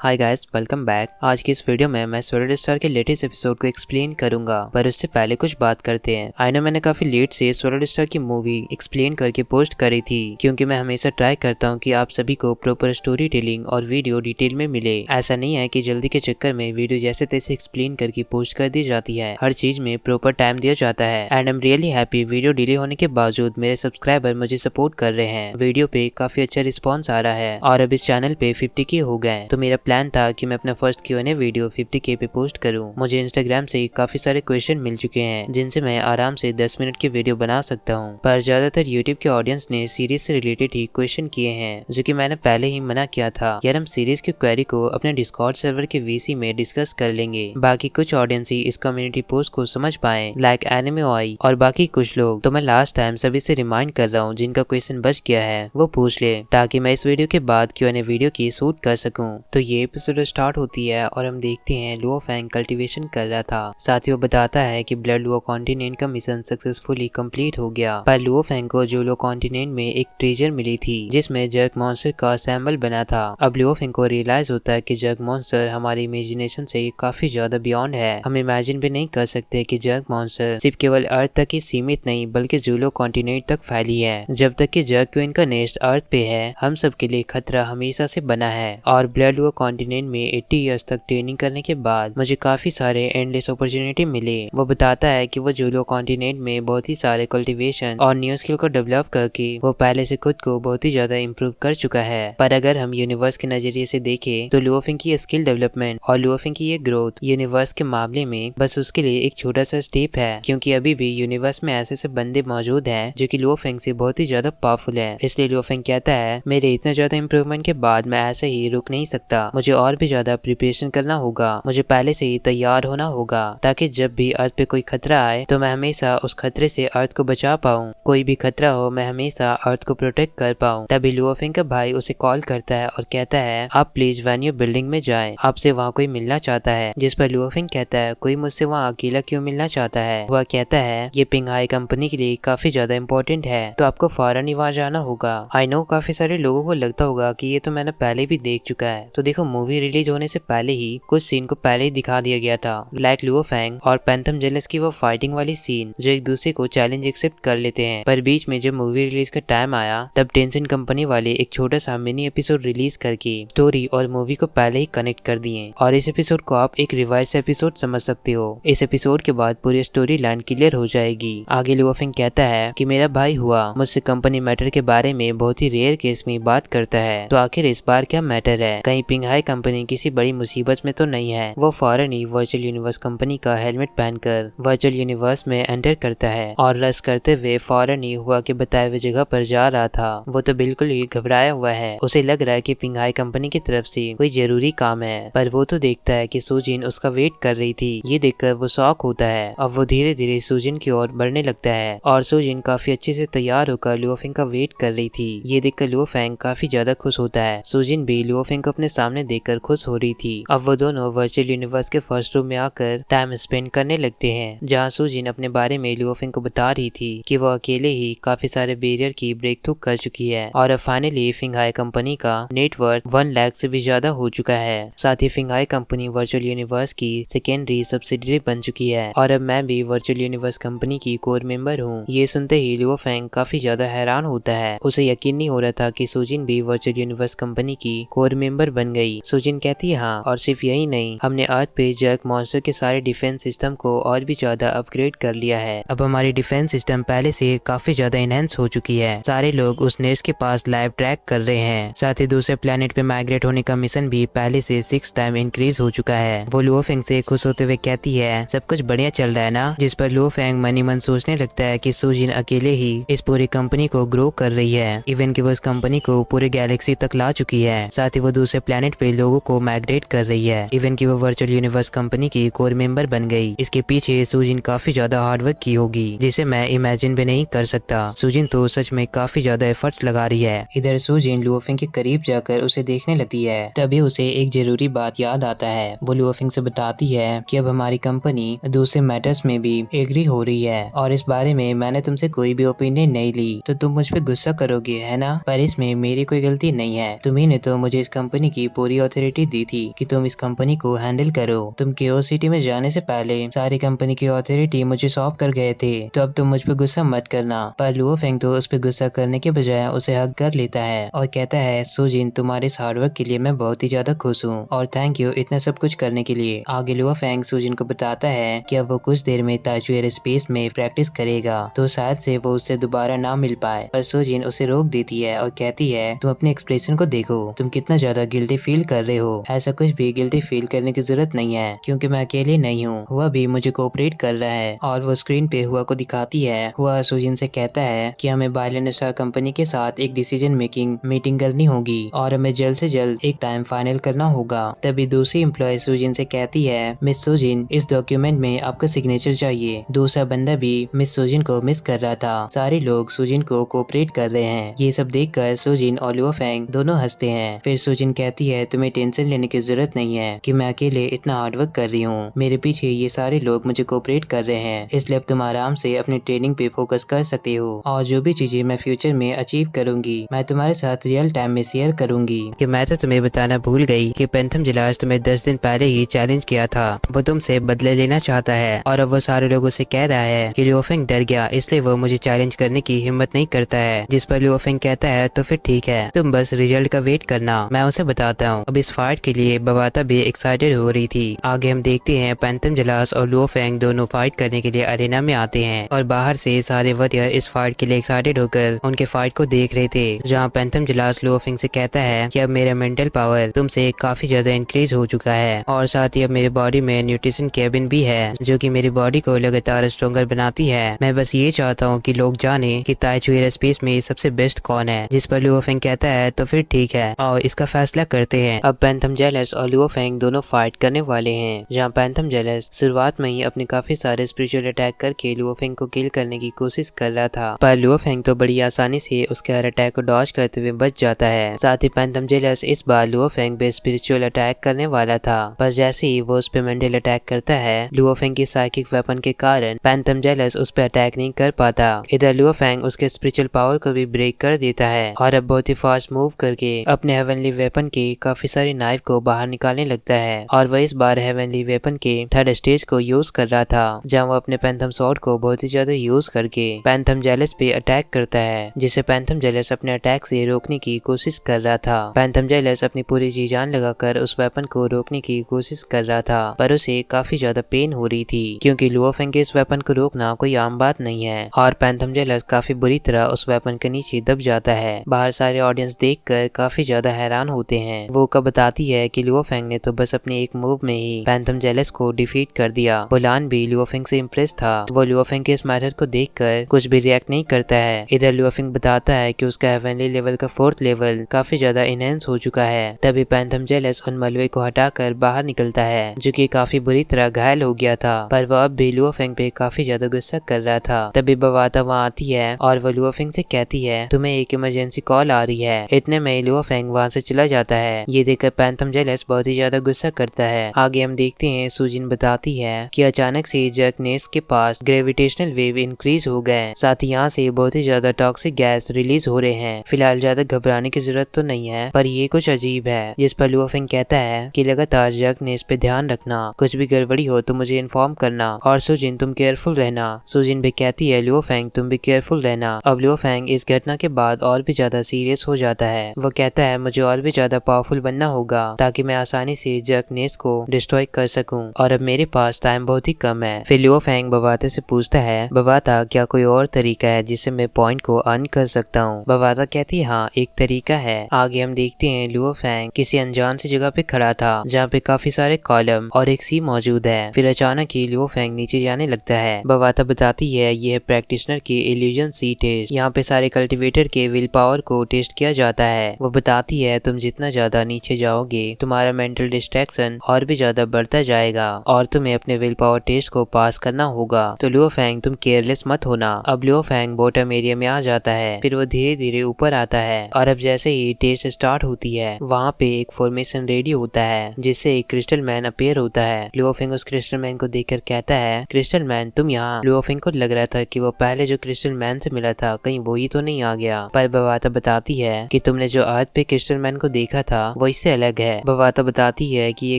Hi guys, welcome back. आज की इस वीडियो में मैं सोलिड स्टार के लेटेस्ट एपिसोड को एक्सप्लेन करूंगा, पर उससे पहले कुछ बात करते हैं। आई नो मैंने काफी लेट से सोलिड स्टार की मूवी एक्सप्लेन करके पोस्ट करी थी, क्योंकि मैं हमेशा ट्राई करता हूं कि आप सभी को प्रॉपर स्टोरी टेलिंग और वीडियो डिटेल में मिले। ऐसा नहीं है कि जल्दी के चक्कर में वीडियो जैसे तैसे एक्सप्लेन करके पोस्ट कर दी जाती है। हर चीज में प्रॉपर टाइम दिया जाता है and I am really happy video delay होने के बावजूद मेरे सब्सक्राइबर मुझे सपोर्ट कर रहे हैं। वीडियो पे काफी अच्छा रिस्पॉन्स आ रहा है और अब इस चैनल पे 50K हो गए। तो मेरा प्लान था कि मैं अपना फर्स्ट Q&A वीडियो 50K पे पोस्ट करूं। मुझे इंस्टाग्राम से काफी सारे क्वेश्चन मिल चुके हैं जिनसे मैं आराम से 10 मिनट की वीडियो बना सकता हूं, पर ज्यादातर यूट्यूब के ऑडियंस ने सीरीज से रिलेटेड ही क्वेश्चन किए हैं, जो कि मैंने पहले ही मना किया था। यार हम सीरीज की क्वेरी को अपने डिस्कॉर्ड सर्वर के VC में डिस्कस कर लेंगे। बाकी कुछ ऑडियंस ही इस कम्युनिटी पोस्ट को समझ पाए, लाइक एनिमे ओआई और बाकी कुछ लोग। तो मैं लास्ट टाइम सभी से रिमाइंड कर रहा हूँ, जिनका क्वेश्चन बच गया है वो पूछ ले, ताकि मैं इस वीडियो के बाद Q&A वीडियो की शूट कर सकूं। तो ये एपिसोड स्टार्ट होती है और हम देखते हैं लुओ फैंग कल्टीवेशन कर रहा था। साथ ही वो बताता है कि ब्लड लुओ कॉन्टिनेंट का मिशन सक्सेसफुली कंप्लीट हो गया। पर लुओ फैंग को जो लुओ कॉन्टिनेंट में एक ट्रेजर मिली थी जिसमें जर्क मॉन्स्टर का सैंपल बना था। अब लुओ फैंग को रियलाइज होता है कि जर्क मॉन्स्टर हमारी इमेजिनेशन से काफी ज्यादा बियॉन्ड है। हम इमेजिन भी नहीं कर सकते कि जर्क मॉन्स्टर सिर्फ केवल अर्थ तक ही सीमित नहीं, बल्कि जूलो कॉन्टिनेंट तक फैली है। जब तक कि जर्क क्वीन का नेस्ट अर्थ पे है, हम सबके लिए खतरा हमेशा से बना है। और ब्लड लुओ कॉन्टिनेंट में 80 ईयर्स तक ट्रेनिंग करने के बाद मुझे काफी सारे एंडलेस अपॉर्चुनिटी मिले। वो बताता है कि वो जूलो कॉन्टिनेंट में बहुत ही सारे कल्टीवेशन और न्यू स्किल को डेवलप करके वो पहले से खुद को बहुत ही ज्यादा इम्प्रूव कर चुका है। पर अगर हम यूनिवर्स के नजरिए से देखें तो लुओ फैंग की स्किल डेवलपमेंट और लुओ फैंग की ये ग्रोथ यूनिवर्स के मामले में बस उसके लिए एक छोटा सा स्टेप है, क्योंकि अभी भी यूनिवर्स में ऐसे बंदे मौजूद हैं जो कि लुओ फैंग से बहुत ही ज्यादा पावरफुल है। इसलिए लुओ फैंग कहता है, मेरे इतना ज्यादा इम्प्रूवमेंट के बाद मैं ऐसे ही रुक नहीं सकता, मुझे और भी ज्यादा प्रिपरेशन करना होगा। मुझे पहले से ही तैयार होना होगा, ताकि जब भी अर्थ पे कोई खतरा आए तो मैं हमेशा उस खतरे से अर्थ को बचा पाऊं। कोई भी खतरा हो, मैं हमेशा अर्थ को प्रोटेक्ट कर पाऊं। तभी लुओ फैंग का भाई उसे कॉल करता है और कहता है, आप प्लीज वैन्यू बिल्डिंग में जाएं, आपसे वहाँ कोई मिलना चाहता है। जिस पर लुओ फैंग कहता है, कोई मुझसे वहाँ अकेला क्यों मिलना चाहता है? वह कहता है, ये पिंगहाई कंपनी के लिए काफी ज्यादा इम्पोर्टेंट है, तो आपको फौरन ही वहाँ जाना होगा। आई नो काफी सारे लोगों को लगता होगा कि ये तो मैंने पहले भी देख चुका है। तो देखो, मूवी रिलीज होने से पहले ही कुछ सीन को पहले ही दिखा दिया गया था, लाइक लुओ फैंग और पैंथम जेलस की वो फाइटिंग वाली सीन, जो एक दूसरे को चैलेंज एक्सेप्ट कर लेते हैं। पर बीच में जब मूवी रिलीज का टाइम आया, तब टेंसेंट कंपनी वाले एक छोटा सा मिनी एपिसोड रिलीज करके स्टोरी और मूवी को पहले ही कनेक्ट कर दिए। और इस एपिसोड को आप एक रिवाइज एपिसोड समझ सकते हो। इस एपिसोड के बाद पूरी स्टोरी लाइन क्लियर हो जाएगी। आगे लुओ फैंग कहता है कि मेरा भाई हुआ मुझसे कंपनी मैटर के बारे में बहुत ही रेयर केस में बात करता है, तो आखिर इस बार क्या मैटर है? कहीं पिंगहाई कंपनी किसी बड़ी मुसीबत में तो नहीं है? वो फौरन ही वर्चुअल यूनिवर्स कंपनी का हेलमेट पहनकर वर्चुअल यूनिवर्स में एंटर करता है और रश करते हुए फौरन ही हुआ के बताए हुए जगह पर जा रहा था। वो तो बिल्कुल ही घबराया हुआ है। उसे लग रहा है कि पिंगहाई कंपनी की तरफ से कोई जरूरी काम है, पर वो तो देखता है कि सुजिन उसका वेट कर रही थी। ये देखकर वो शॉक होता है। अब वो धीरे धीरे सुजिन की ओर बढ़ने लगता है और सुजिन काफी अच्छे से तैयार होकर लुओ फैंग का वेट कर रही थी। ये देखकर लुओ फैंग काफी ज्यादा खुश होता है। सुजिन भी लुओ फैंग को अपने सामने देखकर खुश हो रही थी। अब वो दोनों वर्चुअल यूनिवर्स के फर्स्ट रूम में आकर टाइम स्पेंड करने लगते हैं, जहाँ सुजिन अपने बारे में लुओ फैंग को बता रही थी कि वो अकेले ही काफी सारे बैरियर की ब्रेक थ्रू कर चुकी है और अब फाइनली पिंगहाई कंपनी का नेटवर्क 1 लाख से भी ज्यादा हो चुका है। साथ ही पिंगहाई कंपनी वर्चुअल यूनिवर्स की सेकेंडरी सब्सिडरी बन चुकी है और अब मैं भी वर्चुअल यूनिवर्स कंपनी की कोर मेंबर हूँ। ये सुनते ही लुओ फैंग काफी ज्यादा हैरान होता है। उसे यकीन नहीं हो रहा था कि सुजिन भी वर्चुअल यूनिवर्स कंपनी की कोर मेंबर बन गई। सुजिन कहती है, हाँ, और सिर्फ यही नहीं, हमने अर्थ पे जर्क मॉन्स्टर के सारे डिफेंस सिस्टम को और भी ज्यादा अपग्रेड कर लिया है। अब हमारी डिफेंस सिस्टम पहले से काफी ज्यादा इनहेंस हो चुकी है। सारे लोग उस नेस्ट के पास लाइव ट्रैक कर रहे हैं। साथ ही दूसरे प्लेनेट पे माइग्रेट होने का मिशन भी पहले से 6 टाइम इंक्रीज हो चुका है। वो लुओ फैंग से खुश होते हुए कहती है, सब कुछ बढ़िया चल रहा है ना? जिस पर लुओ फैंग मनी मन सोचने लगता है कि सुजिन अकेले ही इस पूरी कंपनी को ग्रो कर रही है, इवन कि वो इस कंपनी को पूरे गैलेक्सी तक ला चुकी है। साथ ही वो दूसरे प्लेनेट पे लोगों को माइग्रेट कर रही है, इवन कि वो वर्चुअल यूनिवर्स कंपनी की कोर मेंबर बन गई। इसके पीछे सुजिन काफी ज्यादा हार्डवर्क की होगी, जिसे मैं इमेजिन भी नहीं कर सकता। सुजिन तो सच में काफी ज्यादा एफर्ट्स लगा रही है। इधर सुजिन लुओ फैंग के करीब जाकर उसे देखने लगती है। तभी उसे एक जरूरी बात याद आता है। वो लुओ फैंग से बताती है कि अब हमारी कंपनी दूसरे मैटर्स में भी एग्री हो रही है और इस बारे में मैंने तुमसे कोई भी ओपिनियन नहीं ली, तो तुम मुझ पे गुस्सा करोगे, है ना? पर इसमें मेरी कोई गलती नहीं है। तुम्ही ने तो मुझे इस कंपनी की पूरी पूरी अथॉरिटी दी थी कि तुम इस कंपनी को हैंडल करो। तुम केओस सिटी में जाने से पहले सारी कंपनी की अथॉरिटी मुझे सौंप कर गए थे, तो अब तुम मुझ पर गुस्सा मत करना। पर लुओ फेंग तो उस पर गुस्सा करने के बजाय उसे हक कर लेता है और कहता है, सुजिन तुम्हारे इस हार्डवर्क के लिए मैं बहुत ही ज्यादा खुश हूँ और थैंक यू इतना सब कुछ करने के लिए। आगे लुओ फेंग सुजिन को बताता है कि अब वो कुछ देर में ताइचू एयरस्पेस में प्रैक्टिस करेगा, तो शायद से वो उससे दोबारा ना मिल पाए। पर सुजिन उसे रोक देती है और कहती है, तुम अपने एक्सप्रेशन को देखो, तुम कितना ज्यादा गिल्टी फील कर रहे हो। ऐसा कुछ भी गिल्टी फील करने की जरूरत नहीं है, क्योंकि मैं अकेले नहीं हूँ, हुआ भी मुझे कोऑपरेट कर रहा है। और वो स्क्रीन पे हुआ को दिखाती है। हुआ सुजिन से कहता है कि हमें बायलन स्टार कंपनी के साथ एक डिसीजन मेकिंग मीटिंग करनी होगी और हमें जल्द से जल्द एक टाइम फाइनल करना होगा। तभी दूसरी एम्प्लॉय सुजिन से कहती है, मिस सुजिन इस डॉक्यूमेंट में आपका सिग्नेचर चाहिए। दूसरा बंदा भी मिस सुजिन को मिस कर रहा था। सारे लोग सुजिन को कोऑपरेट कर रहे हैं। ये सब देखकर सुजिन और लुओ फेंग दोनों हंसते हैं। फिर सुजिन कहती है, तुम्हें टेंशन लेने की जरूरत नहीं है कि मैं अकेले इतना हार्डवर्क कर रही हूँ। मेरे पीछे ये सारे लोग मुझे कोऑपरेट कर रहे हैं, इसलिए अब तुम आराम से अपनी ट्रेनिंग पे फोकस कर सकते हो और जो भी चीजें मैं फ्यूचर में अचीव करूंगी मैं तुम्हारे साथ रियल टाइम में शेयर करूंगी। कि मैं तो तुम्हें बताना भूल गई कि पैंथम जिलास तुम्हें 10 दिन पहले ही चैलेंज किया था। वो तुमसे बदले लेना चाहता है और अब वो सारे लोगों से कह रहा है कि लुओ फेंग डर गया, इसलिए वो मुझे चैलेंज करने की हिम्मत नहीं करता है। जिस पर लुओ फेंग कहता है, तो फिर ठीक है, तुम बस रिजल्ट का वेट करना, मैं उसे बताता हूँ। अब इस फाइट के लिए बवाता भी एक्साइटेड हो रही थी। आगे हम देखते हैं पैंथम जिलास और लुओ फेंग दोनों फाइट करने के लिए अरेना में आते हैं और बाहर से सारे वॉरियर इस फाइट के लिए एक्साइटेड होकर उनके फाइट को देख रहे थे। जहाँ पैंथम जिलास लुओ फेंग से कहता है कि अब मेरा मेंटल पावर तुमसे काफी ज्यादा इंक्रीज हो चुका है और साथ ही अब मेरे बॉडी में न्यूट्रिशन केबिन भी है जो कि मेरी बॉडी को लगातार स्ट्रॉन्गर बनाती है। मैं बस ये चाहता हूँ कि लोग जाने कि ताइचू एयरस्पेस में सबसे बेस्ट कौन है। जिस पर लुओ फेंग कहता है, तो फिर ठीक है और इसका फैसला करते हैं। अब पैंथम जेलस और लुओ फेंग दोनों फाइट करने वाले हैं। जहाँ पैंथम जेलस शुरुआत में ही अपने काफी सारे स्पिरिचुअल अटैक करके लुओ फेंग को किल करने की कोशिश कर रहा था, पर लुओ फेंग तो बड़ी आसानी से उसके हर अटैक को डॉज करते हुए बच जाता है। साथ ही पैंथम जेलस इस बार लुओ फेंग पे स्पिरिचुअल अटैक करने वाला था, पर जैसे ही वो उस पे मेंटल अटैक करता है, लुओ फेंग की साइकिक वेपन के कारण पैंथम जेलस उस पे अटैक नहीं कर पाता। इधर लुओ फेंग उसके स्पिरिचुअल पावर को भी ब्रेक कर देता है और अब बहुत ही फास्ट मूव करके अपने हेवनली वेपन के काफी सारी नाइफ को बाहर निकालने लगता है और वह इस बार हेवनली वेपन के थर्ड स्टेज को यूज कर रहा था, जहाँ वो अपने पैंथम स्वॉर्ड को बहुत ही ज्यादा यूज करके पैंथम जेलस पे अटैक करता है, जिसे पैंथम जेलस अपने अटैक से रोकने की कोशिश कर रहा था। पैंथम जेलस अपनी पूरी जी जान लगाकर उस वेपन को रोकने की कोशिश कर रहा था, पर उसे काफी ज्यादा पेन हो रही थी क्योंकि लुओ फेंग के इस वेपन को रोकना कोई आम बात नहीं है और पैंथम जेलस काफी बुरी तरह उस वेपन के नीचे दब जाता है। बाहर सारे ऑडियंस देखकर काफी ज्यादा हैरान होते हैं। वो कब बताती है कि लुओ फेंग ने तो बस अपने एक मूव में ही पैंथम जेलस को डिफीट कर दिया। बुलान भी लुओ फेंग से इम्प्रेस था। वो लुओ फेंग के इस मेथड को देखकर कुछ भी रिएक्ट नहीं करता है। इधर लुओ फेंग बताता है कि उसका हेवनली लेवल का 4th लेवल काफी ज्यादा इनहेंस हो चुका है। तभी पैंथम जेलस उन मलबे को हटाकर बाहर निकलता है, जो कि काफी बुरी तरह घायल हो गया था, पर वह अब भी लुओ फेंग पे काफी ज्यादा गुस्सा कर रहा था। तभी बवाता वहाँ आती है और वो लुओ फेंग से कहती है, तुम्हें एक इमरजेंसी कॉल आ रही है। इतने में लुओ फेंग वहाँ से चला जाता है। ये देखकर पैंथम जेलस बहुत ही ज्यादा गुस्सा करता है। आगे हम देखते हैं सुजिन बताती है कि अचानक से जर्कनेस के पास ग्रेविटेशनल वेव इंक्रीज हो गए, साथ ही यहाँ से बहुत ही ज्यादा टॉक्सिक गैस रिलीज हो रहे हैं। फिलहाल ज्यादा घबराने की जरूरत तो नहीं है, पर ये कुछ अजीब है। जिस पर लुओ फेंग कहता है कि लगातार जर्कनेस पे ध्यान रखना, कुछ भी गड़बड़ी हो तो मुझे इन्फॉर्म करना और सुजिन तुम केयरफुल रहना। सुजिन भी कहती है, लुओ फेंग तुम भी केयरफुल रहना। अब लुओ फेंग इस घटना के बाद और भी ज्यादा सीरियस हो जाता है। वो कहता है, मुझे और भी ज्यादा पावरफुल बनना होगा ताकि मैं आसानी से जर्कनेस को डिस्ट्रॉय कर सकूं और अब मेरे पास टाइम बहुत ही कम है। फिर लुओ फेंग बवाता से पूछता है, बवाता क्या कोई और तरीका है जिससे मैं पॉइंट को अर्न कर सकता हूँ? बवाता कहती है, हाँ एक तरीका है। आगे हम देखते हैं लुओ फेंग किसी अनजान सी जगह पे खड़ा था, जहाँ पे काफी सारे कॉलम और एक सी मौजूद है। फिर अचानक ही लुओ फेंग नीचे जाने लगता है। बवाता बताती है, यह प्रैक्टिशनर की इल्यूजन सीट है। यहाँ पे सारे कल्टिवेटर के विल पावर को टेस्ट किया जाता है। वो बताती है, तुम जितना ज्यादा नीचे जाओगे तुम्हारा मेंटल डिस्ट्रैक्शन और भी ज्यादा बढ़ता जाएगा और तुम्हें अपने विल पावर टेस्ट को पास करना होगा। तो लुओ फेंग तुम केयरलेस मत होना। अब लुओ फेंग बॉटम एरिया में आ जाता है। फिर वो धीरे धीरे ऊपर आता है और अब जैसे ही टेस्ट स्टार्ट होती है, वहाँ पे एक फॉर्मेशन रेडी होता है जिससे एक क्रिस्टल मैन अपीयर होता है। लुओ फेंग उस क्रिस्टल मैन को देखकर कहता है, क्रिस्टल मैन तुम यहाँ। लुओ फेंग को लग रहा था कि वो पहले जो क्रिस्टल मैन से मिला था कहीं वही तो नहीं आ गया, पर बवाता बताती है कि तुमने जो अर्थ पे क्रिस्टल मैन को देखा था वो इससे अलग है। बवाता बताती है कि ये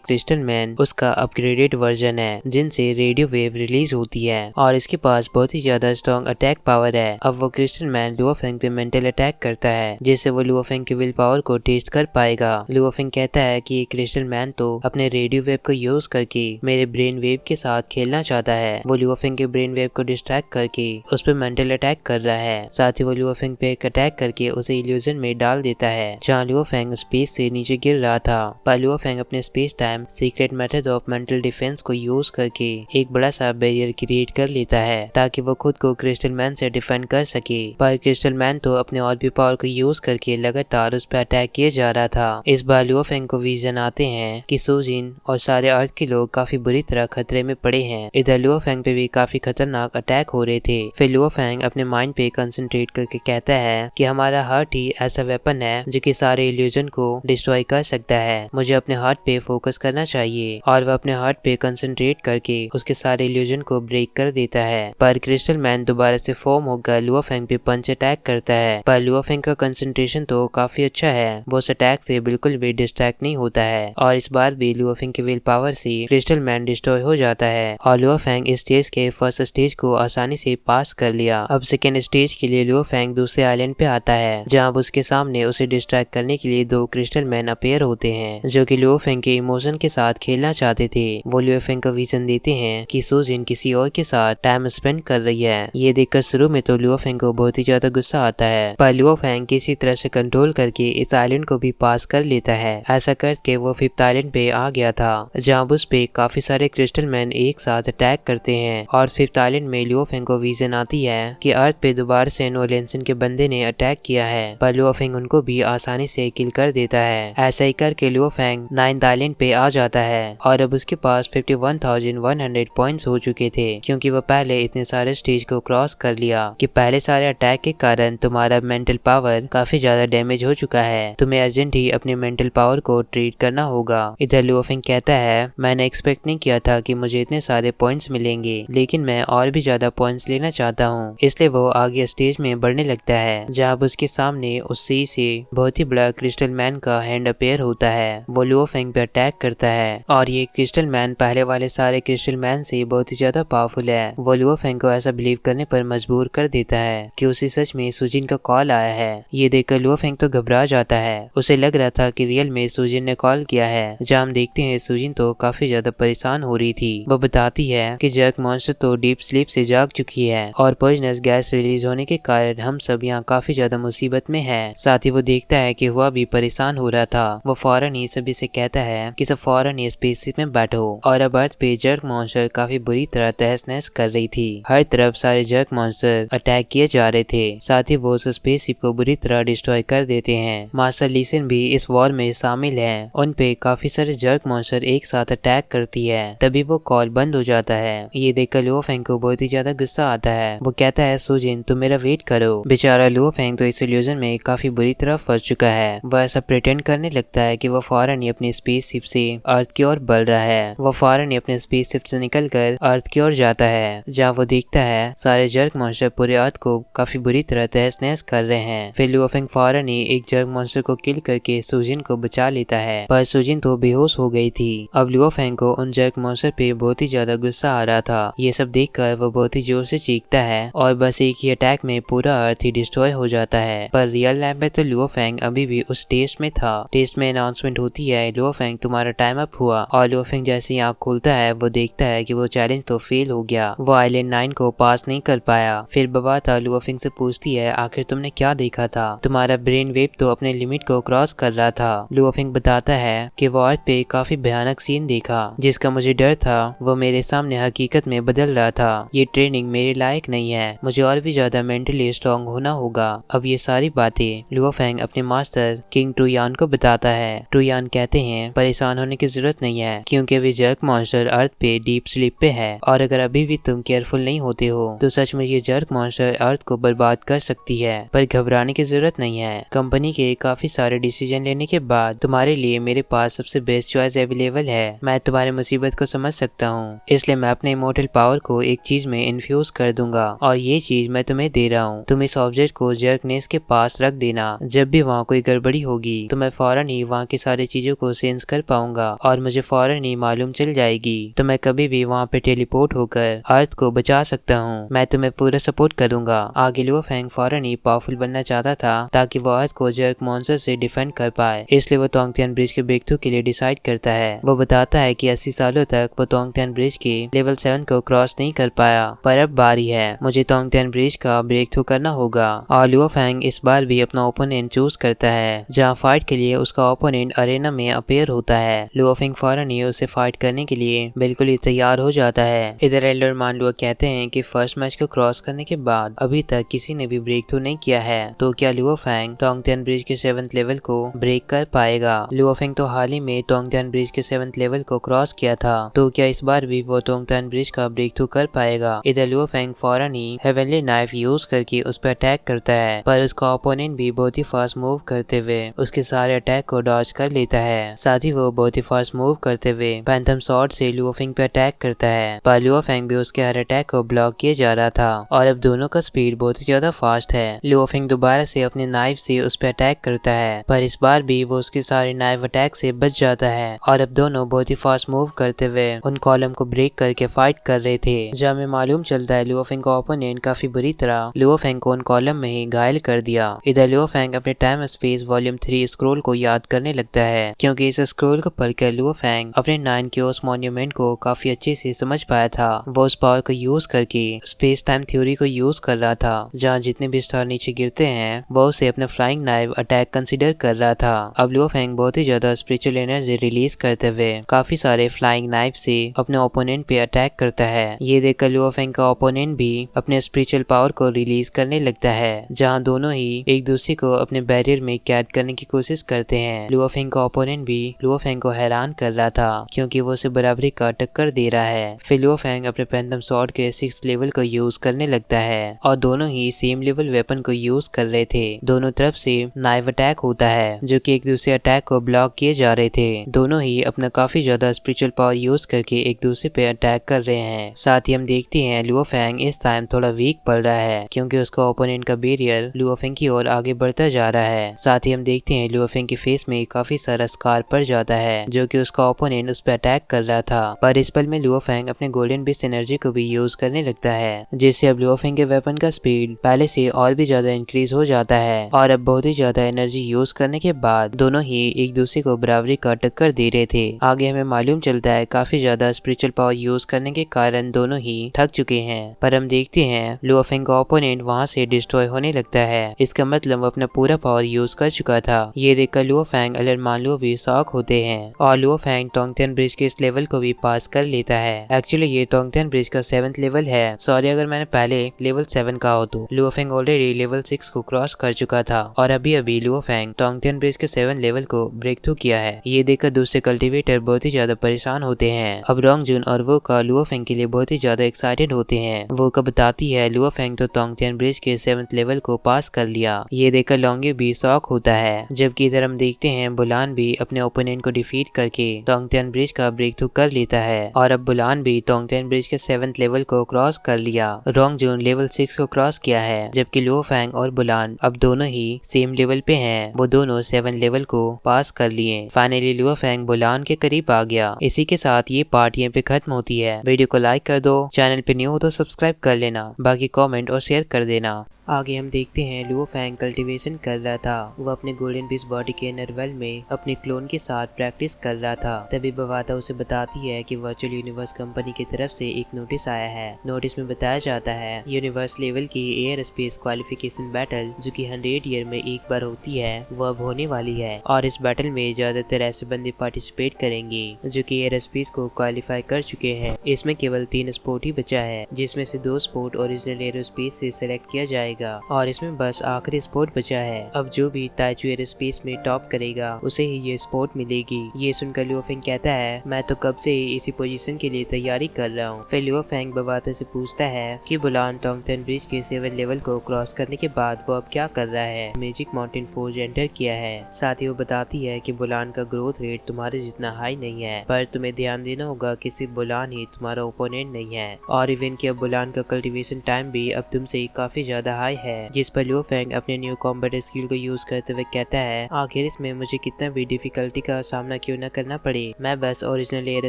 क्रिस्टल मैन उसका अपग्रेडेड वर्जन है जिनसे रेडियो वेव रिलीज होती है और इसके पास बहुत ही ज्यादा स्ट्रॉन्ग अटैक पावर है। अब वो क्रिस्टल मैन लुओ फेंग पे मेंटल अटैक करता है जिससे वो लुओ फेंग की विल पावर को टेस्ट कर पाएगा। लुओ फेंग कहता है कि ये क्रिस्टल मैन तो अपने रेडियो वेव को यूज करके मेरे ब्रेन वेव के साथ खेलना चाहता है। वो लुओ फेंग के ब्रेन वेव को डिस्ट्रैक्ट करके उस पर मेंटल अटैक कर रहा है। साथ ही वो लुओ फेंग पे एक अटैक करके उसे इल्यूजन में डाल देता है जहाँ लुओ फेंग स्पेस से नीचे गिर रहा था। पर लुओ फेंग अपने space time secret method of mental defence को यूज करके एक बड़ा सा बैरियर क्रिएट कर लेता है ताकि वो खुद को क्रिस्टल मैन से डिफेंड कर सके। पर क्रिस्टल मैन तो अपने और भी पावर को यूज करके लगातार उस पर अटैक किए जा रहा था। इस बार लुओ फेंग को विजन आते हैं कि सुजिन और सारे अर्थ के लोग काफी बुरी तरह खतरे में पड़े हैं। इधर लुओ फेंग पे भी काफी खतरनाक अटैक हो रहे थे। फिर लुओ फेंग अपने माइंड पे कंसंट्रेट करके कहता है कि हमारा हार्ट ही ऐसा वेपन है जो कि सारे इल्यूजन को डिस्ट्रॉय कर सकता है। मुझे अपने हार्ट पे फोकस करना चाहिए और वह अपने हार्ट पे कंसंट्रेट करके उसके सारे इल्यूजन को ब्रेक कर देता है। पर क्रिस्टल मैन दोबारा से फॉर्म होकर लुओ फेंग पे पंच अटैक करता है। पर लुओ फेंग का कंसंट्रेशन तो काफी अच्छा है, वो उस अटैक से बिल्कुल भी डिस्ट्रैक्ट नहीं होता है और इस बार भी लुओ फेंग की विल पावर से क्रिस्टल मैन डिस्ट्रॉय हो जाता है और लुओ फेंग इस स्टेज के फर्स्ट स्टेज को आसानी से पास कर लिया। अब सेकेंड स्टेज के लिए लुओ फेंग दूसरे आइलैंड पे आता है जहाँ उसके सामने उसे डिस्ट्रैक्ट करने के लिए दो क्रिस्टल मैन अपेयर होते हैं जो कि लुओ फेंग के इमोशन के साथ खेलना चाहते थे। वो लुओ फेंग को विजन देते हैं कि सुजिन किसी और के साथ टाइम स्पेंड कर रही है। ये देखकर शुरू में तो लुओ फेंग को बहुत ही ज्यादा गुस्सा आता है पर लुओ फेंग किसी तरह से कंट्रोल करके इस आइलैंड को भी पास कर लेता है। ऐसा करके वो फिफ्थ आइलैंड पे आ गया था जहाँ उस पे काफी सारे क्रिस्टल मैन एक साथ अटैक करते हैं और फिफ्थ आइलैंड में लुओ फेंग को विजन आती है कि अर्थ पे दोबारा से नोलेंसन के बंदे ने अटैक किया है पर लुओ फेंग उनको भी आसानी से किल कर देता है। ऐसा ही करके लुओ फेंग 9th आइलैंड पे आ जाता है और अब उसके पास 51,100 पॉइंट्स हो चुके थे क्योंकि वो पहले इतने सारे स्टेज को क्रॉस कर लिया कि पहले सारे अटैक के कारण तुम्हारा मेंटल पावर काफी ज्यादा डैमेज हो चुका है, तुम्हें अर्जेंट ही अपने मेंटल पावर को ट्रीट करना होगा। इधर लुओ फेंग कहता है मैंने एक्सपेक्ट नहीं किया था कि मुझे इतने सारे पॉइंट्स मिलेंगे लेकिन मैं और भी ज्यादा पॉइंट्स लेना चाहता हूँ, इसलिए वो आगे स्टेज में बढ़ने लगता है जहाँ उसके सामने उस सी से बहुत ही बड़ा क्रिस्टल मैन का हैंड अपेयर होता है। वो लुओ फेंग पे अटैक करता है और ये क्रिस्टल मैन पहले वाले सारे क्रिस्टल मैन से बहुत ही ज्यादा पावरफुल है। वो लुओ फेंग को ऐसा बिलीव करने पर मजबूर कर देता है कि उसे सच में सुजिन का कॉल आया है। ये देखकर लुओ फेंग तो घबरा जाता है, उसे लग रहा था कि रियल में सुजिन ने कॉल किया है। जहाँ हम देखते हैं सुजिन तो काफी ज्यादा परेशान हो रही थी। वो बताती है कि जर्क मॉन्स्टर तो डीप स्लीप से जाग चुकी है और पॉइजनस गैस रिलीज होने के कारण हम सब यहाँ काफी ज्यादा मुसीबत में है। साथ ही वो देखता है कि हुआ भी परेशान हो रहा था। वो फौरन ही सभी से कहता है कि सब फौरन ही स्पेसशिप में बैठो और अब अर्थ पे जर्क मॉन्स्टर काफी बुरी तरह तहस नहस कर रही थी। हर तरफ सारे जर्क मॉन्स्टर अटैक किए जा रहे थे। साथ ही वो उस स्पेसशिप को बुरी तरह डिस्ट्रॉय कर देते हैं। मास्टर लीसन भी इस वॉर में शामिल है, उन पे काफी सारे जर्क मॉन्स्टर एक साथ अटैक करती है। तभी वो कॉल बंद हो जाता है। ये देखकर लुओ फेंग को बहुत ही ज्यादा गुस्सा आता है। वो कहता है सुजिन तुम मेरा वेट करो। बेचारा लुओ फेंग तो इस इल्यूजन में काफी बुरी तरह फंस चुका है। वह ऐसा प्रिटेंड करने लगता है कि वो फौरन ही अपनी स्पेसशिप से अर्थ की ओर बढ़ रहा है। वो फौरन ही अपने स्पेसशिप से निकलकर अर्थ की ओर जाता है जहाँ वो देखता है सारे जर्क मॉन्स्टर पूरे अर्थ को काफी बुरी तरह तहस नहस कर रहे हैं। फिर लुओ फेंग फौरन ही एक जर्क मॉन्स्टर को किल करके सुजिन को बचा लेता है पर सुजिन तो बेहोश हो गई थी। अब लुओ फेंग को उन जर्क मॉन्स्टर पे बहुत ही ज्यादा गुस्सा आ रहा था। ये सब देखकर वो बहुत ही जोर से चीखता है और बस एक ही अटैक में पूरा अर्थ ही डिस्ट्रॉय हो जाता है। पर रियल लाइफ में तो लुओ फेंग अभी भी उस टेस्ट में था। टेस्ट में अनाउंसमेंट होती है लुओ फेंग तुम्हारा टाइम अप हुआ और लुओ फेंग जैसे ही आँख खोलता है वो देखता है कि वो चैलेंज तो फेल हो गया, वो आइलैंड 9 को पास नहीं कर पाया। फिर बवाता लुओ फेंग से पूछती है आखिर तुमने क्या देखा था, तुम्हारा ब्रेन वेव तो अपने लिमिट को क्रॉस कर रहा था। लुओ फेंग बताता है कि वो अर्थ पे काफी भयानक सीन देखा जिसका मुझे डर था वो मेरे सामने हकीकत में बदल रहा था। ये ट्रेनिंग मेरे लायक नहीं है, मुझे और भी ज्यादा मेंटली स्ट्रॉन्ग होना होगा। अब ये सारी बातें लुओ फेंग अपने मास्टर किंग ट्रुयान को बताता है। ट्रुयान कहते हैं परेशान होने की जरूरत नहीं है क्योंकि अभी जर्क मॉन्स्टर अर्थ पे डीप स्लीप पे है और अगर अभी भी तुम केयरफुल नहीं होते हो तो सच में ये जर्क मॉन्स्टर अर्थ को बर्बाद कर सकती है। पर घबराने की जरूरत नहीं है, कंपनी के काफी सारे डिसीजन लेने के बाद तुम्हारे लिए मेरे पास सबसे बेस्ट चॉइस अवेलेबल है। मैं तुम्हारी मुसीबत को समझ सकता हूँ, इसलिए मैं अपने इमोर्टल पावर को एक चीज में इन्फ्यूज कर दूंगा और ये चीज मैं तुम्हें दे रहा हूँ। तुम इस ऑब्जेक्ट को जर्कनेस के पास रख देना, जब भी वहाँ कोई गड़बड़ी होगी तो मैं फौरन ही वहाँ की सारी चीजों को सेंस कर पाऊंगा और मुझे फौरन ही मालूम चल जाएगी, तो मैं कभी भी वहाँ पे टेलीपोर्ट होकर अर्थ को बचा सकता हूँ। मैं तुम्हें पूरा सपोर्ट करूंगा। आगे लुओ फेंग फौरन ही पावरफुल बनना चाहता था ताकि वो अर्थ को जर्क मॉन्स्टर से डिफेंड कर पाए, इसलिए वो तोंगतियान ब्रिज के ब्रेक थ्रू के लिए डिसाइड करता है। वो बताता है कि 80 सालों तक वो तोंगतियान ब्रिज के लेवल 7 को क्रॉस नहीं कर पाया, पर अब बारी है, मुझे तोंगतियान ब्रिज का ब्रेक थ्रू करना होगा। और लुओ फेंग इस बार भी अपना ओपोनेंट चूज करता है, जहाँ फाइट के लिए उसका ओपोनेंट अरेना में अपेयर होता है। लुओ फेंग फौरन ही उसे फाइट करने के लिए बिल्कुल ही तैयार हो जाता है। इधर एल्डर मानलुओ कहते हैं कि फर्स्ट मैच को क्रॉस करने के बाद अभी तक किसी ने भी ब्रेक थ्रू नहीं किया है, तो क्या लुओ फेंग तोंगतियान ब्रिज के 7th लेवल को ब्रेक कर पाएगा। लुओ फेंग तो हाल ही में तोंगतियान ब्रिज के 7th लेवल को क्रॉस किया था, तो क्या इस बार भी वो तोंगतियान ब्रिज का ब्रेक थ्रू कर पाएगा। इधर लुओ फेंग फौरन ही हेवनली नाइफ यूज करके उस पर अटैक करता है, पर उसका ओपोनेंट भी बहुत ही फास्ट मूव करते हुए उसके सारे अटैक को डॉज कर लेता है। साथ ही वो बहुत ही फास्ट मूव करते हुए पैंथम स्वॉर्ड से लुओ फेंग पे अटैक करता है, पर लुओ फेंग भी उसके हर अटैक को ब्लॉक किए जा रहा था और अब दोनों का स्पीड बहुत ही ज्यादा फास्ट है। लुओ फेंग दोबारा से अपने नाइफ से उस पर अटैक करता है, पर इस बार भी वो उसके सारे नाइफ अटैक से बच जाता है और अब दोनों बहुत ही फास्ट मूव करते हुए उन कॉलम को ब्रेक करके फाइट कर रहे थे। जब हमें मालूम चलता है लुओ फेंग का ओपोनेंट काफी बुरी तरह लुओ फेंग को उन कॉलम में ही घायल कर दिया। इधर लुओ फेंग अपने टाइम स्पेस वॉल्यूम 3 स्क्रोल को याद करने लगता है, क्योंकि इस स्क्रोल को पढ़कर लुओ फेंग अपने 9 क्योस मॉन्यूमेंट को काफी अच्छे से समझ पाया था। वो उस पावर को यूज करके स्पेस टाइम थ्योरी को यूज कर रहा था, जहाँ जितने भी स्टार नीचे गिरते हैं वो उसे अपने फ्लाइंग नाइफ अटैक कंसिडर कर रहा था। अब लुओ फेंग बहुत ही ज्यादा स्पिरिचुअल एनर्जी रिलीज करते हुए काफी सारे फ्लाइंग नाइफ से अपने ओपोनेंट पे अटैक करता है। ये देखकर लुओ फेंग का ओपोनेंट भी अपने स्पिरिचुअल पावर को रिलीज करने लगता है, जहाँ दोनों ही एक दूसरे को अपने बैरियर में कैद करने की कोशिश करते हैं। लुओ फेंग का ओपोनेंट भी लुओ फेंग को हैरान कर रहा था, क्योंकि वो उसे बराबरी का टक्कर दे रहा है। फिर लुओ फेंग अपने पैंथम स्वॉर्ड के 6th लेवल को यूज करने लगता है और दोनों ही सेम लेवल वेपन को यूज कर रहे थे। दोनों तरफ से नाइफ अटैक होता है, जो कि एक दूसरे अटैक को ब्लॉक किए जा रहे थे। दोनों ही अपना काफी ज्यादा स्पिरिचुअल पावर यूज करके एक दूसरे पे अटैक कर रहे हैं। साथ ही हम देखते हैं लुओ फेंग इस टाइम थोड़ा वीक पड़ रहा है, क्योंकि उसका ओपोनेंट का बैरियर लुओ फेंग की ओर आगे बढ़ता जा रहा है। साथ ही हम देखते हैं लुओ फेंग के फेस में काफी सारा स्कार पड़ जाता है, जो कि उसका ओपोनेंट उस पर अटैक कर रहा था। पर इस पल में लुओ फेंग अपने गोल्डन बीस्ट एनर्जी को भी यूज करने लगता है, जिससे अब लुओ फेंग के वेपन का स्पीड पहले से और भी ज्यादा इंक्रीज हो जाता है और अब बहुत ही ज्यादा एनर्जी यूज करने के बाद दोनों ही एक दूसरे को बराबरी का टक्कर दे रहे थे। आगे हमें मालूम चलता है काफी ज्यादा स्पिरिचुअल पावर यूज करने के कारण दोनों ही थक चुके हैं, पर हम देखते हैं लुओ फेंग का ओपोनेंट वहाँ से डिस्ट्रॉय होने लगता है। इसका मतलब वो अपना पूरा पावर यूज कर चुका था। ये देखकर लुओ फेंग अलर मानलुओ भी शॉक होते हैं और लुओ फेंग तोंगतियान ब्रिज के इस लेवल को भी पास कर लेता है। एक्चुअली ये तोंगतियान ब्रिज का 7th लेवल है। सॉरी अगर मैंने पहले लेवल 7 कहा हो तो। लुओ फेंग ऑलरेडी लेवल 6 को क्रॉस कर चुका था और अभी लुओ फेंग तोंगतियान ब्रिज के 7 लेवल को ब्रेक थ्रू किया है। ये देखकर दूसरे कल्टीवेटर बहुत ही ज्यादा परेशान होते हैं। अब रोंगजुन और वो का लुओ फेंग के लिए बहुत ही ज्यादा एक्साइटेड होते हैं। वो का बताती है लुओ फेंग तो तोंगतियान ब्रिज के 7th लेवल को पास कर लिया। ये देखकर लोंगे भी शॉक होता है, जबकि इधर हम देखते हैं बुलान भी अपने ओपोनेंट को डिफीट करके तोंगतियान ब्रिज का ब्रेक थ्रू कर लेता है और अब बुलान भी तोंगतियान ब्रिज के 7th लेवल को क्रॉस कर लिया। रोंगजुन लेवल 6 को क्रॉस किया है, जबकि लुओ फेंग और बुलान अब दोनों ही सेम लेवल पे हैं। वो दोनों 7 लेवल को पास कर लिए। फाइनली लुओ फेंग बुलान के करीब आ गया। इसी के साथ ये पार्ट यहाँ पे खत्म होती है। वीडियो को लाइक कर दो, चैनल पे न्यू हो तो सब्सक्राइब कर लेना, बाकी कमेंट और शेयर कर देना। आगे हम देखते हैं लुओ फेंग कल्टीवेशन कर रहा था। वो अपने गोल्डन बीस्ट बॉडी के इनर वेल में अपने क्लोन के साथ प्रैक्टिस कर रहा था। तभी बवाता उसे बताती है कि वर्चुअल यूनिवर्स कंपनी की तरफ से एक नोटिस आया है। नोटिस में बताया जाता है यूनिवर्स लेवल की एयर स्पेस क्वालिफिकेशन बैटल, जो कि 100 ईयर में एक बार होती है, वो अब होने वाली है और इस बैटल में ज्यादातर ऐसे बंदे पार्टिसिपेट करेंगे जो कि एयर स्पेस को क्वालिफाई कर चुके हैं। इसमें केवल 3 स्पोर्ट ही बचा है, जिसमें से 2 स्पोर्ट ओरिजिनल एरोस्पेस से सिलेक्ट किया जाएगा और इसमें बस आखिरी स्पोर्ट बचा है। अब जो भी ताइचू एरोस्पेस में टॉप करेगा उसे ही ये स्पोर्ट मिलेगी। ये सुनकर लुओ फेंग कहता है मैं तो कब से ही इसी पोजीशन के लिए तैयारी कर रहा हूँ। फिर लुओ फेंग बवाता से पूछता है कि बुलान तोंगतियान ब्रिज के 7 लेवल को क्रॉस करने के बाद वो अब क्या कर रहा है। मैजिक माउंटेन फोर्ज एंटर किया है। साथ ही वो बताती है कि बुलान का ग्रोथ रेट तुम्हारे जितना हाई नहीं है, पर तुम्हें ध्यान देना होगा कि सिर्फ बुलान ही तुम्हारा ओपोनेंट नहीं है और इवन कि अब बुलान का कल्टीवेशन टाइम भी अब तुमसे काफी ज्यादा हाई है। जिस पर लुओ फेंग अपने न्यू कॉम्बैट स्किल को यूज करते हुए कहता है आखिर आखिर इसमें मुझे कितना भी डिफिकल्टी का सामना क्यों न करना पड़े, मैं बस ओरिजिनल एयर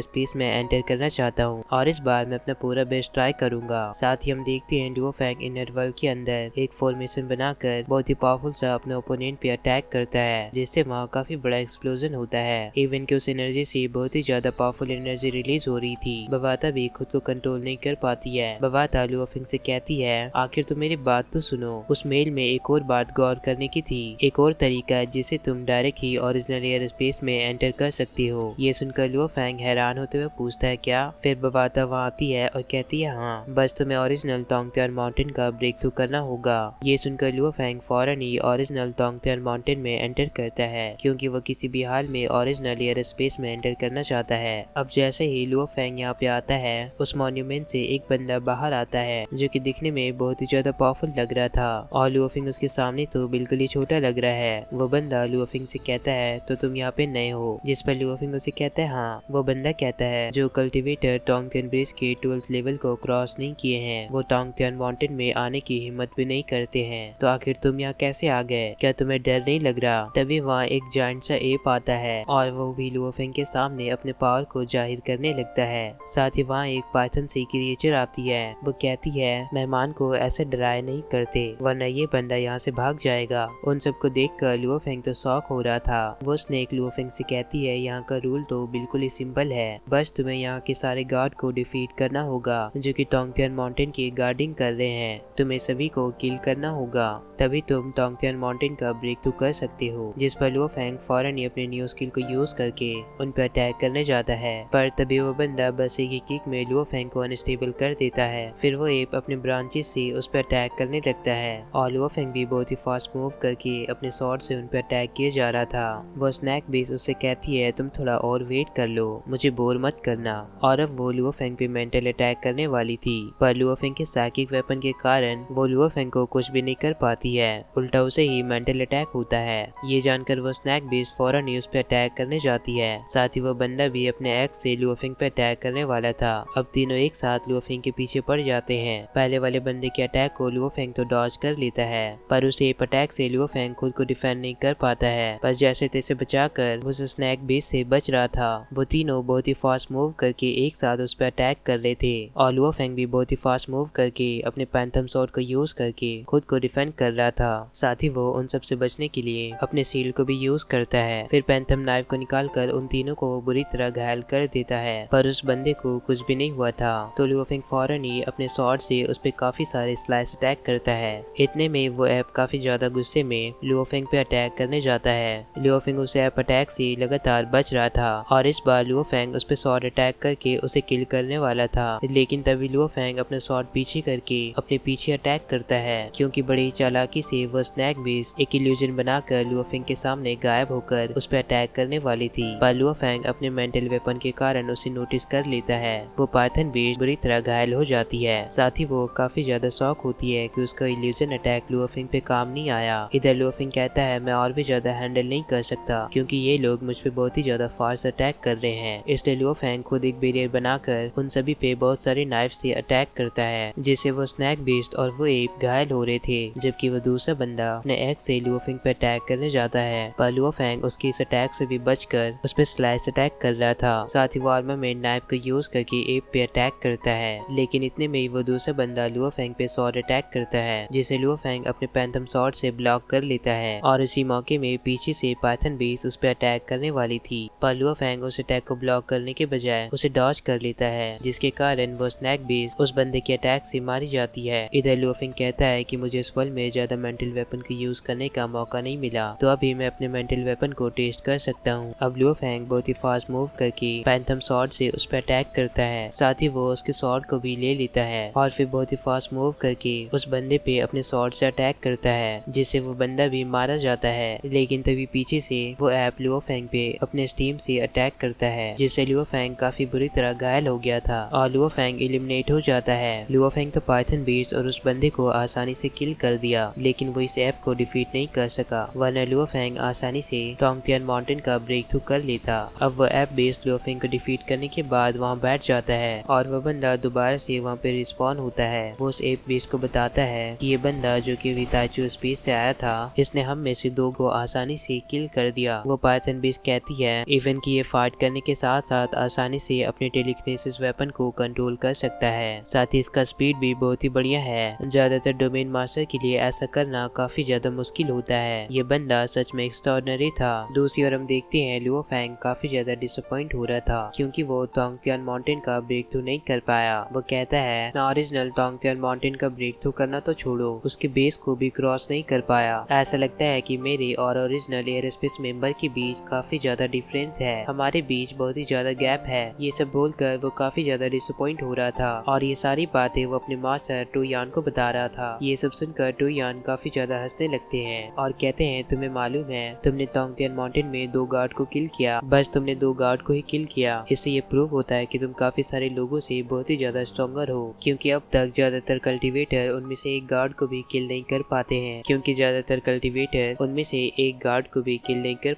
स्पेस में एंटर करना चाहता हूँ और इस बार मैं अपना पूरा बेस्ट ट्राई करूंगा। साथ ही हम देखते हैं लुओ फैंग इनर वर्ल्ड के अंदर एक फॉर्मेशन बनाकर बहुत ही पावरफुल सा अपने ओपोनेंट पे अटैक करता है, जिससे वहाँ काफी बड़ा एक्सप्लोजन होता है। इवन कि उस एनर्जी से बहुत ही ज्यादा पावरफुल एनर्जी रिलीज हो रही थी। बवाता भी खुद को कंट्रोल नहीं कर पाती है। बवाता लुओ फैंग से कहती है, आखिर तुम मेरी बात तो सुनो। उस मेल में एक और बात गौर करने की थी, एक और तरीका जिससे तुम डायरेक्ट ही ओरिजिनल एयर स्पेस में एंटर कर सकती हो। ये सुनकर लुओ फैंग हैरान होते हुए पूछता है, क्या? फिर बवाता वहाँ आती है और कहती है, हाँ, बस तुम्हें ओरिजिनल टोंगतियान माउंटेन का ब्रेक थ्रू करना होगा। ये सुनकर लुओ फैंग फौरन ही ओरिजिनल टोंगतियान माउंटेन में एंटर करता है, क्योंकि वो किसी भी हाल में ओरिजिनल एयर स्पेस में एंटर करना चाहता है। अब जैसे ही लुओ फैंग यहाँ पे आता है, उस मॉन्यूमेंट से एक बंदा बाहर आता है जो कि दिखने में बहुत ही ज्यादा पावरफुल लग रहा था और लुओ फैंग उसके सामने तो बिल्कुल ही छोटा लग रहा है। वो बंदा लुओ फैंग से कहता है, तो तुम यहाँ पे नए हो? जिस पर लुओ फैंग उसे कहता है, हाँ। वो बंदा कहता है, जो कल्टिवेटर टोंगतियान ब्रिज के 12th लेवल को क्रॉस नहीं किए हैं, वो टोंगतियान माउंटेन में आने की हिम्मत भी नहीं करते हैं। तो आखिर तुम यहाँ कैसे आ गए? क्या तुम्हें डर नहीं लग रहा? तभी वहाँ एक जायंट सा एप आता है और वो भी लुओ फैंग के सामने अपने पावर को जाहिर करने लगता है। साथ ही वहाँ एक पाइथन सी क्रिएचर आती है। वो कहती है, मेहमान को ऐसे डराए नहीं करते, वरना ये बंदा यहाँ से भाग जाएगा। उन सबको देखकर लुओ फैंग तो शॉक हो रहा था। वो स्नेक लुओ फैंग से कहती है, यहाँ का रूल तो बिल्कुल ही सिंपल है, बस तुम्हें यहाँ के सारे गार्ड को डिफीट करना होगा जो कि टोंगतियान माउंटेन की गार्डिंग कर रहे हैं। तुम्हें सभी को किल करना होगा, तभी तुम टोंगतियान माउंटेन का ब्रेक थ्रू कर सकते हो। जिस पर लुओ फैंग फौरन ही अपने न्यू स्किल को यूज करके उन पर अटैक करने जाता है, पर तभी वो बंदा बस एक ही किक में लुओ फैंग को अनस्टेबल कर देता है। फिर वो एप अपने ब्रांचेस से उस पर अटैक करने लगता है और लुओ फैंग भी बहुत ही फास्ट मूव करके अपने स्वॉर्ड से उन पर अटैक किए जा रहा था। वो स्नैक बेस उससे कहती है, तुम थोड़ा और वेट कर लो, मुझे बोर मत करना। और अब वो लुओ फैंग पे मेंटल अटैक करने वाली थी, पर लुओ फैंग के साइकिक वेपन के कारण वो लुओ फैंग को कुछ भी नहीं कर पाती है, उल्टा उसे ही मेंटल अटैक होता है। ये जानकर वो स्नैक बेस फौरन ही उस पर अटैक करने जाती है। साथ ही वो बंदा भी अपने एक्स से लुओ फैंग पे अटैक करने वाला था। अब तीनों एक साथ लुओ फैंग के पीछे पड़ जाते हैं। पहले वाले बंदे के अटैक को लुओ फैंग तो डॉज कर लेता है, पर उस एप अटैक से लुओ फैंग खुद को डिफेंड नहीं कर पाता है। बस जैसे तैसे बचाकर उस स्नैक बेस से बच रहा था। वो तीनों बहुत ही फास्ट मूव करके एक साथ उस पर अटैक कर रहे थे और लुओ फैंग भी बहुत ही फास्ट मूव करके अपने पैंथम स्वॉर्ड को यूज करके खुद को डिफेंड कर रहा था। साथ ही वो उन सब से बचने के लिए अपने शील्ड को भी यूज करता है। फिर पैंथम नाइफ को निकालकर उन तीनों को बुरी तरह घायल कर देता है, पर उस बंदे को कुछ भी नहीं हुआ था। तो लुओ फैंग फौरन ही अपने स्वॉर्ड से उस पे काफी सारे स्लाइस अटैक करता है। इतने में वो ऐप काफी ज्यादा गुस्से में लुओ फैंग पे अटैक करने जाता है। लुओ फैंग उस ऐप अटैक से लगातार बच रहा था और इस बार लुओ फैंग उस पे स्वॉर्ड अटैक करके उसे किल करने वाला था, लेकिन तभी लुओ फैंग अपने स्वॉर्ड पीछे करके अपने पीछे अटैक करता है, क्योंकि बड़ी चालाकी से वो स्नैक बेस एक इल्यूजन बनाकर लुओ फैंग के सामने गायब होकर उस पे अटैक करने वाली थी। पर लुओ फैंग अपने मेंटल वेपन के कारण उसे नोटिस कर लेता है। वो पाइथन बेस बुरी तरह घायल हो जाती है। साथ ही वो काफी ज्यादा शॉक होती है कि उसका इल्यूजन अटैक लुओ फैंग पे काम नहीं आया। इधर लुओ फैंग कहता है, मैं और भी ज्यादा हैंडल नहीं कर सकता, क्योंकि ये लोग मुझ पे बहुत ही ज्यादा फास्ट अटैक कर रहे हैं। इसलिए लुओ फैंग खुद एक बैरियर बनाकर उन सभी पे बहुत सारे नाइफ से अटैक करता है, जिससे वो स्नैक बेस्ट और वो एप घायल हो रहे थे, जबकि वो दूसरा बंदा अपने एक्स से लुओ फैंग पे अटैक करने जाता है। पर लुओ फैंग उसके इस अटैक से भी बचकर उस पे स्लाइस अटैक कर रहा था। साथ ही वो आर्मरमेंट नाइफ को यूज करके एप पे अटैक करता है, लेकिन इतने में ही वो दूसरा बंदा लुओ फैंग पे स्वॉर्ड अटैक करता है, जिसे लुओ फैंग अपने पैंथम स्वॉर्ड से ब्लॉक कर लेता है। और इसी मौके में पीछे से पाइथन बेस उस पे अटैक करने वाली थी, पर लुओ फैंग उस अटैक को ब्लॉक करने के बजाय उसे डॉज कर लेता है, जिसके कारण वो स्नैक बेस उस बंदे के अटैक से मारी जाती है। इधर लुओ फैंग कहता है कि मुझे इस वर्ल्ड में ज्यादा मेंटल वेपन को यूज करने का मौका नहीं मिला, तो अभी मैं अपने मेंटल वेपन को टेस्ट कर सकता हूँ। अब लुओ फैंग बहुत ही फास्ट मूव करके पैंथम स्वॉर्ड से उस पर अटैक करता है। साथ ही वो उसके स्वॉर्ड को भी ले लेता है और फिर बहुत ही फास्ट मूव करके उस बंदे पे अपने स्वॉर्ड से अटैक करता है, जिससे वो बंदा भी मारा जाता है। लेकिन तभी पीछे से वो ऐप लुओ फैंग पे अपने स्टीम से अटैक करता है, जिससे लुओ फैंग काफी बुरी तरह घायल हो गया था और लुओ फैंग एलिमिनेट हो जाता है। लुओ फैंग तो पाइथन बेस्ट और उस बंदे को आसानी से किल कर दिया, लेकिन वो इस ऐप को डिफीट नहीं कर सका, वरना लुओ फैंग आसानी से टोंगतियान माउंटेन का ब्रेक थ्रू कर लेता। अब वो ऐप बेस्ड लुओ फैंग को डिफीट करने के बाद वहाँ बैठ जाता है और वो बंदा दोबारा से वहाँ पे रिस्पॉन होता है। वो उस ऐप बेस्ड को बताता है कि ये बंदा जो कि रिताइचू स्पेस से आया था, इसने हम में से 2 को आसानी से किल कर दिया। वो पाइथन बीस्ट कहती है इवन कि ये फाइट करने के साथ साथ आसानी से अपने टेलीकिनेसिस वेपन को कंट्रोल कर सकता है। साथ ही इसका स्पीड भी बहुत ही बढ़िया है। ज्यादातर डोमेन मास्टर के लिए ऐसा करना काफी ज्यादा मुश्किल होता है। ये बंदा सच में एक्स्ट्राऑर्डिनरी था। दूसरी ओर हम देखते हैं लुओ फैंग काफी ज्यादा डिसअपॉइंट हो रहा था क्योंकि वो टोंगतियान माउंटेन का ब्रेक थ्रू नहीं कर पाया। वो कहता है मैं ओरिजिनल टोंगतियान माउंटेन का ब्रेक थ्रू करना तो छोड़ो, उसके बेस को भी क्रॉस नहीं कर पाया। ऐसा लगता है कि मेरे और ओरिजिनल एयर स्पेस मेंबर के बीच काफी ज्यादा डिफरेंस है, हमारे बीच बहुत ही ज्यादा गैप है। ये सब बोलकर वो काफी ज्यादा डिसअपॉइंट हो रहा था और ये सारी बातें वो अपने मास्टर टोयान को बता रहा था। ये सब सुनकर टोयान काफी ज्यादा हंसने लगते हैं और कहते हैं तुम्हें मालूम है तुमने टोंगतियान माउंटेन में 2 गार्ड को किल किया, बस तुमने 2 गार्ड को ही किल किया। इससे ये प्रूव होता है कि तुम काफी सारे लोगों से बहुत ही ज्यादा स्ट्रॉन्गर हो, क्योंकि अब तक ज्यादातर कल्टीवेटर उनमें से एक गार्ड को भी किल नहीं कर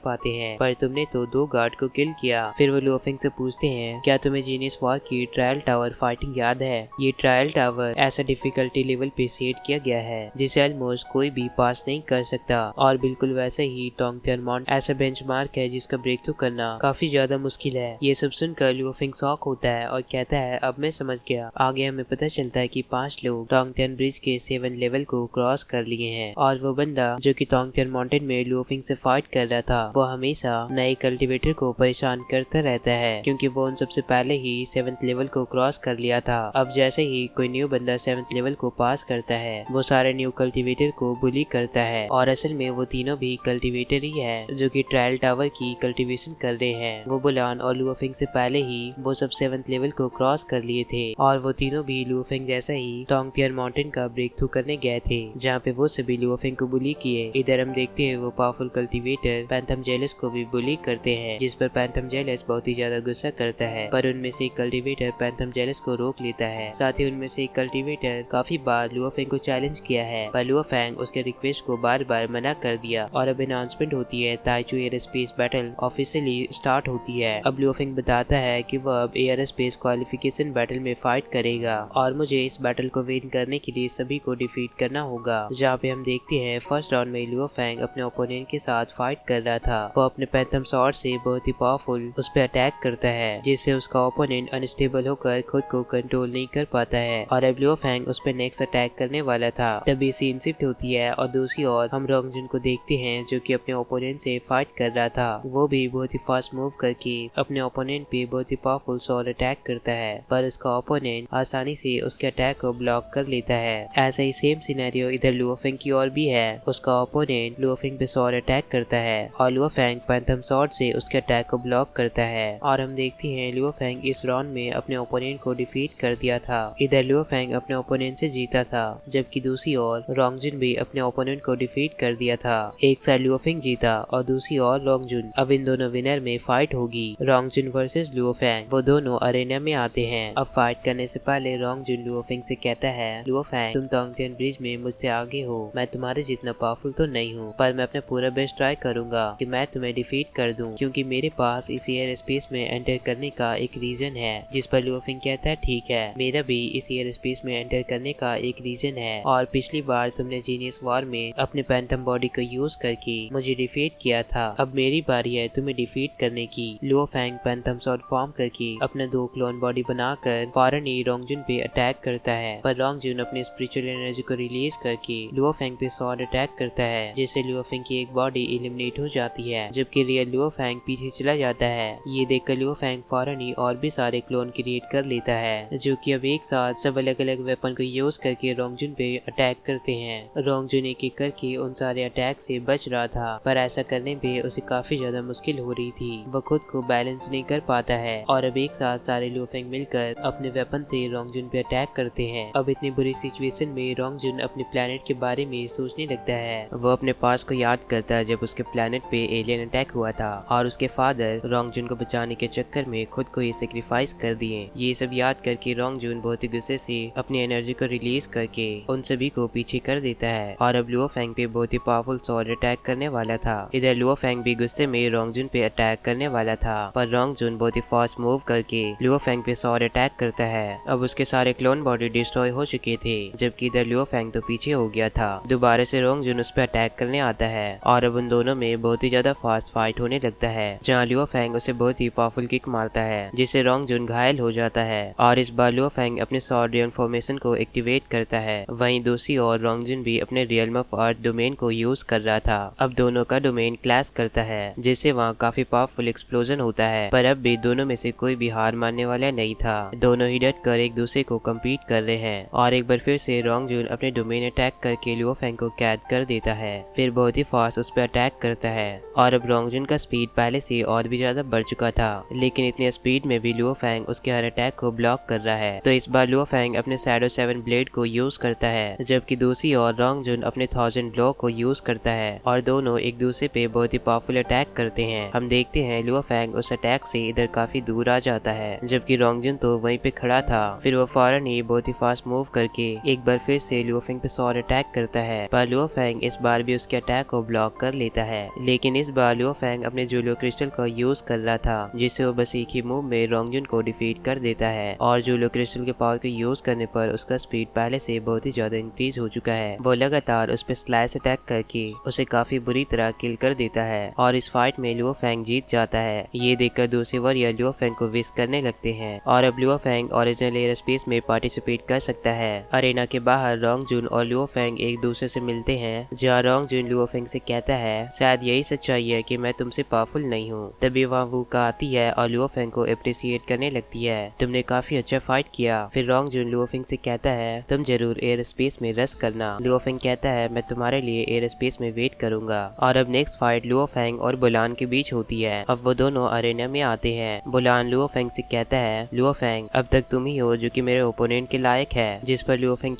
पाते हैं पर तुमने तो 2 गार्ड को किल किया। फिर वो लुओफेंग से पूछते हैं क्या तुम्हें जीनियस वॉर की ट्रायल टावर फाइटिंग याद है? ये ट्रायल टावर ऐसा डिफिकल्टी लेवल पे सेट किया गया है जिसे ऑलमोस्ट कोई भी पास नहीं कर सकता और बिल्कुल वैसे ही टोंगतियान माउंट ऐसा बेंचमार्क है जिसका ब्रेक थ्रू करना काफी ज्यादा मुश्किल है। ये सब सुनकर लुओफेंग शॉक होता है और कहता है अब मैं समझ गया। आगे हमें पता चलता है कि 5 लोग टोंगतियान ब्रिज के 7 लेवल को क्रॉस कर लिए हैं और वो बंदा जो कि टोंगतियान माउंटेन में लुओफेंग से फाइट कर रहा था वो हमेशा नए कल्टीवेटर को परेशान करता रहता है क्योंकि वो उन सबसे पहले ही 7th लेवल को क्रॉस कर लिया था। अब जैसे ही कोई न्यू बंदा 7th लेवल को पास करता है वो सारे न्यू कल्टीवेटर को बुली करता है और असल में वो तीनों भी कल्टीवेटर ही है जो कि ट्रायल टावर की कल्टीवेशन कर रहे हैं। वो बुलान और लुओफेंग से पहले ही वो सब 7th लेवल को क्रॉस कर लिए थे और वो तीनों भी लुओफेंग जैसा ही टोंगतियान माउंटेन का ब्रेक थ्रू करने गए थे जहाँ पे वो सभी लुओफेंग को बुली किए। इधर हम देखते हैं वो पावरफुल कल्टीवेटर पैंथम जेलस को भी बुली करते हैं जिस पर पैंथम जेलस बहुत ही ज्यादा गुस्सा करता है, पर उनमें से एक कल्टीवेटर पैंथम जेलस को रोक लेता है। साथ ही उनमें से एक कल्टीवेटर काफी बार लुओफेंग को चैलेंज किया है पर लुओफेंग उसके रिक्वेस्ट को बार बार मना कर दिया और अब अनाउंसमेंट होती है Taichu air space battle officially start होती है। अब लुओफेंग बताता है कि वह अब एयर स्पेस क्वालिफिकेशन बैटल में फाइट करेगा और मुझे इस बैटल को विन करने के लिए सभी को डिफीट करना होगा। जहाँ पे हम देखते हैं फर्स्ट राउंड में लुओफेंग अपने ओपोनेंट के साथ फाइट कर रहा था। वो अपने पैंथम स्वॉर्ड से बहुत ही पावरफुल उस पर अटैक करता है जिससे उसका ओपोनेंट अनस्टेबल होकर खुद को कंट्रोल नहीं कर पाता है और अब लुओफेंग उस पर नेक्स्ट अटैक करने वाला था। तभी सीन शिफ्ट होती है और दूसरी ओर हम रोंगजुन को देखते हैं जो कि अपने ओपोनेंट से फाइट कर रहा था। वो भी बहुत ही फास्ट मूव करके अपने ओपोनेंट पे बहुत ही पावरफुल स्वॉर्ड अटैक करता है पर उसका ओपोनेंट आसानी से उसके अटैक को ब्लॉक कर लेता है। ऐसा ही सेम सिनेरियो इधर लुओफेंग की ओर भी है। उसका ओपोनेंट लुओफेंग पे स्वॉर्ड अटैक करता है और लुओफेंग पैंथम स्वॉर्ड से उसके अटैक को ब्लॉक करता है और हम देखते हैं लुओफेंग इस राउंड में अपने ओपोनेंट को डिफीट कर दिया था। इधर लुओफेंग अपने ओपोनेंट से जीता था जबकि दूसरी ओर रोंगजुन भी अपने ओपोनेंट को डिफीट कर दिया था। एक साइड लुओफेंग जीता और दूसरी ओर रोंगजुन। अब इन दोनों विनर में फाइट होगी रोंगजुन वर्सेस लुओफेंग। वो दोनों अरेना में आते हैं। अब फाइट करने से पहले रोंगजुन लुओफेंग से कहता है लुओफेंग तुम टोंगतियान ब्रिज में मुझसे आगे हो, मैं तुम्हारे जितना पावरफुल तो नहीं हूँ पर मैं अपना पूरा बेस्ट ट्राई करूंगा कि मैं तुम्हें डिफीट कर दूं क्योंकि मेरे पास इस एयर स्पेस में एंटर करने का एक रीजन है। जिस पर लुओफेंग कहता है ठीक है मेरा भी इस एयर स्पेस में एंटर करने का एक रीजन है और पिछली बार तुमने जीनियस वॉर में अपने पैंथम बॉडी को यूज करके मुझे डिफीट किया था, अब मेरी बारी है तुम्हें डिफीट करने की। लुओफेंग पैंथम स्वॉर्ड फॉर्म करके अपने 2 क्लोन बॉडी बनाकर फौरन ही रोंगजुन पे अटैक करता है पर रोंगजुन अपनी स्पिरिचुअल एनर्जी को रिलीज करके लुओफेंग पे स्वॉर्ड अटैक करता है जिससे लुओफेंग की एक बॉडी एलिमिनेट हो जाती है जबकि रियल लुओफेंग पीछे चला जाता है। ये देखकर लुओफेंग फौरन ही और भी सारे क्लोन क्रिएट कर लेता है जो कि अब एक साथ सब अलग अलग वेपन को यूज करके रोंगजुन पे अटैक करते हैं। रोंगजुन एक एक करके उन सारे अटैक से बच रहा था पर ऐसा करने पे उसे काफी ज्यादा मुश्किल हो रही थी। वो खुद को बैलेंस नहीं कर पाता है और अब एक साथ सारे लुओफेंग मिलकर अपने वेपन से रोंगजुन पे अटैक करते हैं। अब इतनी बुरी सिचुएशन में रोंगजुन अपने प्लेनेट के बारे में सोचने लगता है। वो अपने पास को याद करता है जब उसके प्लेनेट पे एलियन अटैक हुआ था और उसके फादर रोंगजुन को बचाने के चक्कर में खुद को ही सेक्रीफाइस कर दिए। ये सब याद करके रोंगजुन बहुत ही गुस्से से अपनी एनर्जी को रिलीज करके उन सभी को पीछे कर देता है और अब लुओफेंग पे बहुत ही पावरफुल स्वॉर्ड अटैक करने वाला था। इधर लुओफेंग भी गुस्से में रोंगजुन पे अटैक करने वाला था पर रोंगजुन बहुत ही फास्ट मूव करके लुओफेंग पे स्वॉर्ड अटैक करता है। अब उसके सारे क्लोन बॉडी डिस्ट्रॉय हो चुके थे जबकि इधर लुओफेंग तो पीछे हो गया था। दोबारा से रोंगजुन उस पर अटैक करने आता है और अब उन दोनों में बहुत ही ज्यादा फास्ट फाइट होने लगता है, जहाँ लियो फेंग उसे बहुत ही पावरफुल किक मारता है जिससे रोंग जुन घायल हो जाता है और इस बार लियो फेंग अपने स्वॉर्ड फॉर्मेशन को एक्टिवेट करता है। वहीं दूसरी ओर रोंग जुन भी अपने रियल्म ऑफ अर्थ डोमेन को यूज कर रहा था। अब दोनों का डोमेन क्लैश करता है जिससे वहाँ काफी पावरफुल एक्सप्लोजन होता है, पर अब भी दोनों में से कोई भी हार मानने वाला नहीं था। दोनों ही डट कर एक दूसरे को कम्पीट कर रहे हैं और एक बार फिर से रोंग जुन अपने डोमेन अटैक करके लियो फेंग को कैद कर देता है, फिर बहुत ही फास्ट उस पर अटैक करता है। और अब रोंग जुन का स्पीड पहले से और भी ज्यादा बढ़ चुका था, लेकिन इतनी स्पीड में भी लियो फेंग उसके हर अटैक को ब्लॉक कर रहा है। तो इस बार लियो फेंग अपने शैडो 7 ब्लेड को यूज करता है, जबकि दूसरी ओर रोंग जुन अपने 1000 ब्लॉक को यूज करता है और दोनों एक दूसरे पे बहुत ही पावरफुल अटैक करते हैं। हम देखते हैं लियो फेंग उस अटैक से इधर काफी दूर आ जाता है, जबकि रोंग जुन तो वहीं पे खड़ा था। फिर वो फौरन ही बहुत ही फास्ट मूव करके एक बार फिर से लियो फेंग पे स्वॉर्ड अटैक करता है, पर लियो फेंग इस बार भी उसके अटैक को ब्लॉक कर लेता है। लेकिन इस बार लियो फेंग अपने जूलियो क्रिस्टल का यूज कर रहा था, जिससे वो बस एक ही मूव में रोंग जुन को डिफीट कर देता है और जूलियो क्रिस्टल के पावर को यूज करने पर उसका स्पीड पहले से बहुत ही ज्यादा इंक्रीज हो चुका है। वो लगातार उस पर स्लैश अटैक करके उसे काफी बुरी तरह किल कर देता है और इस फाइट में लियो फेंग जीत जाता है। ये देखकर दूसरे वॉरियर लियो फेंग को विश करने लगते हैं और अब लियो फेंग ओरिजिनल एयर स्पेस में पार्टिसिपेट कर सकता है। अरेना के बाहर रोंग जुन और लियो फेंग एक दूसरे से मिलते हैं, जहाँ रोंग जुन लियो फेंग से कहता है शायद यही सच्चाई है कि मैं तुमसे पावरफुल नहीं हूँ। तभी वहाँ वूका आती है और लियो फेंग को अप्रिशिएट करने लगती है, तुमने काफी अच्छा फाइट किया। फिर रोंग जुन लियो फेंग से कहता है तुम जरूर एयर स्पेस में रेस्ट करना। लियो फेंग कहता है मैं तुम्हारे लिए एयर स्पेस में वेट करूंगा। और अब नेक्स्ट फाइट लियो फेंग और बुलान के बीच होती है। अब वो दोनों अरेना में आते हैं। बुलान लियो फेंग से कहता है लियो फेंग अब तक तुम ही हो जो कि मेरे ओपोनेंट के लायक है। जिस पर लियो फेंग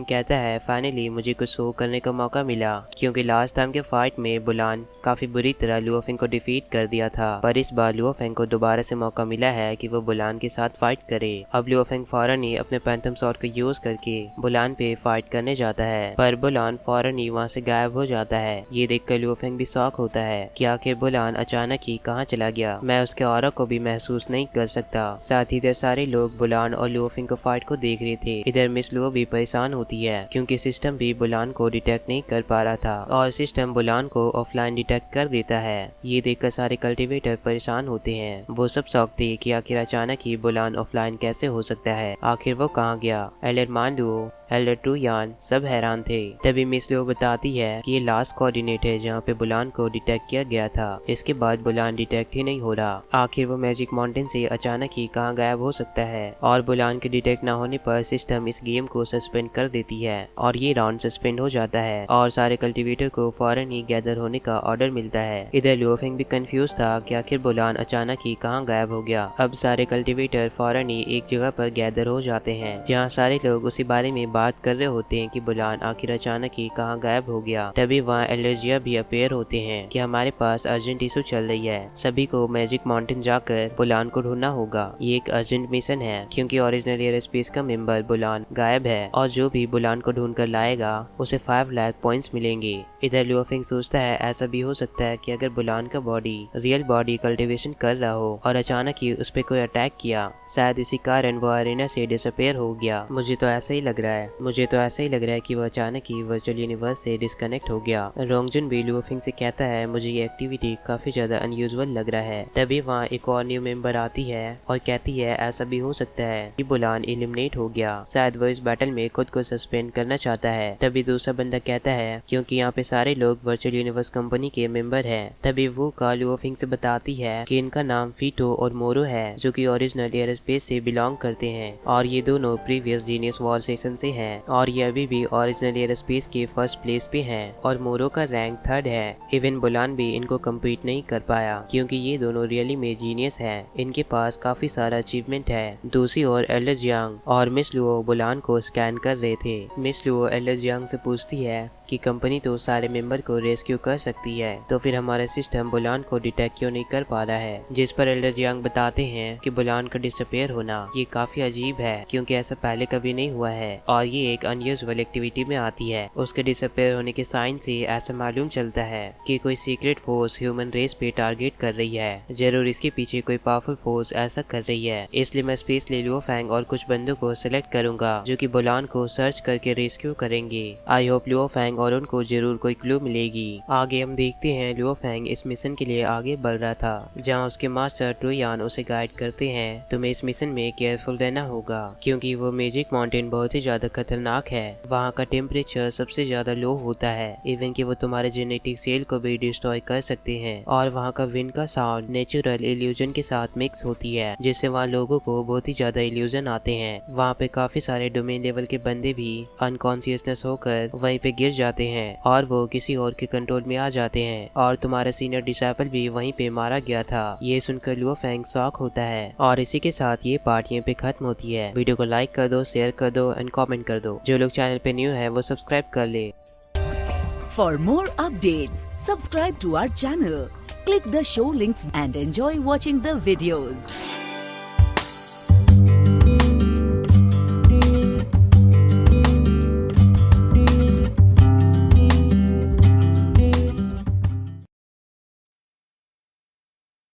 कहता है फाइनली मुझे कुछ शो करने का मौका मिला, क्योंकि लास्ट टाइम के फाइट में बुलान काफी बुरी तरह लियो फेंग को डिफीट कर दिया था, पर इस बार लियो फेंग को दोबारा से मौका मिला है कि वो बुलान के साथ फाइट करे। अब लियो फेंग फौरन ही अपने पैंथम स्वॉर्ड को यूज करके बुलान पे फाइट करने जाता है, पर बुलान फौरन ही वहाँ से गायब हो जाता है। ये देखकर लियो फेंग भी शॉक होता है कि आखिर बुलान अचानक ही कहाँ चला गया, मैं उसके ऑरा को भी महसूस नहीं कर सकता। साथ ही इधर सारे लोग बुलान और लियो फेंग को फाइट को देख रहे थे। इधर मिस लुओ भी परेशान होती है क्योंकि सिस्टम भी बुलान को डिटेक्ट नहीं कर पा रहा था और सिस्टम बुलान को ऑफलाइन डिटेक्ट कर देता है। ये देखकर सारे कल्टीवेटर परेशान होते हैं। वो सब शौक थे कि आखिर अचानक ही बुलान ऑफलाइन कैसे हो सकता है, आखिर वो कहाँ गया। एलर मांडुओ एल्डर टू यान सब हैरान थे। तभी मिस लियो बताती है कि ये लास्ट कोऑर्डिनेट है जहाँ पे बुलान को डिटेक्ट किया गया था। इसके बाद बुलान डिटेक्ट ही नहीं हो रहा, आखिर वो मैजिक माउंटेन से अचानक ही कहाँ गायब हो सकता है। और बुलान के डिटेक्ट ना होने पर सिस्टम इस गेम को सस्पेंड कर देती है और ये राउंड सस्पेंड हो जाता है और सारे कल्टीवेटर को फौरन ही गैदर होने का ऑर्डर मिलता है। इधर लियो फेंग भी कंफ्यूज था कि आखिर बुलान अचानक ही कहाँ गायब हो गया। अब सारे कल्टीवेटर फौरन ही एक जगह पर गैदर हो जाते हैं, जहाँ सारे लोग उसी बारे में बात कर रहे होते हैं कि बुलान आखिर अचानक ही कहाँ गायब हो गया। तभी वहाँ एलर्जिया भी अपेयर होते हैं कि हमारे पास अर्जेंट इशू चल रही है, सभी को मैजिक माउंटेन जाकर बुलान को ढूंढना होगा। ये एक अर्जेंट मिशन है क्योंकि ओरिजिनल एयर स्पेस का मेंबर बुलान गायब है और जो भी बुलान को ढूंढ कर लाएगा उसे 5 लाख पॉइंट्स मिलेंगे। इधर लियो फेंग सोचता है ऐसा भी हो सकता है कि अगर बुलान का बॉडी रियल बॉडी कल्टीवेशन कर रहा हो और अचानक ही उस पर कोई अटैक किया, शायद इसी कारण वो अरेना से डिसअपेयर हो गया। मुझे तो ऐसा ही लग रहा है कि वो अचानक ही वर्चुअल यूनिवर्स से डिस्कनेक्ट हो गया। रोंगजुन भी लियो फेंग से कहता है मुझे ये एक्टिविटी काफी ज्यादा अनयूजुअल लग रहा है। तभी वहाँ एक और न्यू मेंबर आती है और कहती है ऐसा भी हो सकता है कि बुलान एलिमिनेट हो गया, शायद वो इस बैटल में खुद को सस्पेंड करना चाहता है। तभी दूसरा बंदा कहता है क्योंकि यहाँ पे सारे लोग वर्चुअल यूनिवर्स कंपनी के मेंबर हैं। तभी वो का लियो फेंग से बताती है कि इनका नाम फीटो और मोरो है, जो कि ओरिजिनल एयर स्पेस से बिलोंग करते हैं और ये दोनों प्रीवियस जीनियस वॉर सेशन से हैं और ये अभी भी ओरिजिनल एयर स्पेस के फर्स्ट प्लेस पे हैं और मोरो का रैंक 3rd है। इवन बुलान भी इनको कम्पीट नहीं कर पाया क्योंकि ये दोनों रियली में जीनियस हैं, इनके पास काफी सारा अचीवमेंट है। दूसरी ओर एल्डर जियांग और मिस लुओ बुलान को स्कैन कर रहे थे। मिस लुओ एल्डर जियांग से पूछती है कि कंपनी तो सारे मेंबर को रेस्क्यू कर सकती है, तो फिर हमारा सिस्टम बुलान को डिटेक्ट क्यों नहीं कर पा रहा है। जिस पर एल्डर जियांग बताते हैं कि बुलान का डिसअपेयर होना ये काफी अजीब है क्योंकि ऐसा पहले कभी नहीं हुआ है और ये एक अनयूजुअल एक्टिविटी में आती है। उसके डिसअपेयर होने के साइन से ऐसा मालूम चलता है कि कोई सीक्रेट फोर्स ह्यूमन रेस पे टारगेट कर रही है, जरूर इसके पीछे कोई पावरफुल फोर्स ऐसा कर रही है। इसलिए मैं स्पेस ले लियो फेंग और कुछ बंदों को सिलेक्ट करूंगा जो कि बुलान को सर्च करके रेस्क्यू करेंगे। आई होप लियो फेंग और उनको जरूर कोई कोई क्लू मिलेगी। आगे हम देखते हैं लियो फेंग इस मिशन के लिए आगे बढ़ रहा था, जहाँ उसके मास्टर ट्रुयान उसे गाइड करते हैं। तुम्हें इस मिशन में केयरफुल रहना होगा क्योंकि वो मैजिक माउंटेन बहुत ही ज्यादा खतरनाक है। वहाँ का टेम्परेचर सबसे ज्यादा लो होता है, इवन कि वो तुम्हारे जेनेटिक सेल को भी डिस्ट्रॉय कर सकते हैं। और वहाँ का विंड का साउंड नेचुरल इल्यूजन के साथ मिक्स होती है, जिससे वहाँ लोगों को बहुत ही ज्यादा इल्यूजन आते हैं। वहाँ पे काफी सारे डोमेन लेवल के बंदे भी अनकॉन्शियसनेस होकर वहीं पे गिर जाते हैं और वो किसी और के कंट्रोल में आ जाते हैं। और तुम्हारा सीनियर डिसाइपल भी वहीं पे मारा गया था। ये सुनकर लियो फेंग शॉक होता है और इसी के साथ ये पार्ट यहीं पे खत्म होती है। वीडियो को लाइक कर दो, शेयर कर दो एंड कमेंट कर दो। जो लोग चैनल पे न्यू है वो सब्सक्राइब कर ले। For more updates, subscribe to our channel, click the show links and enjoy watching the videos.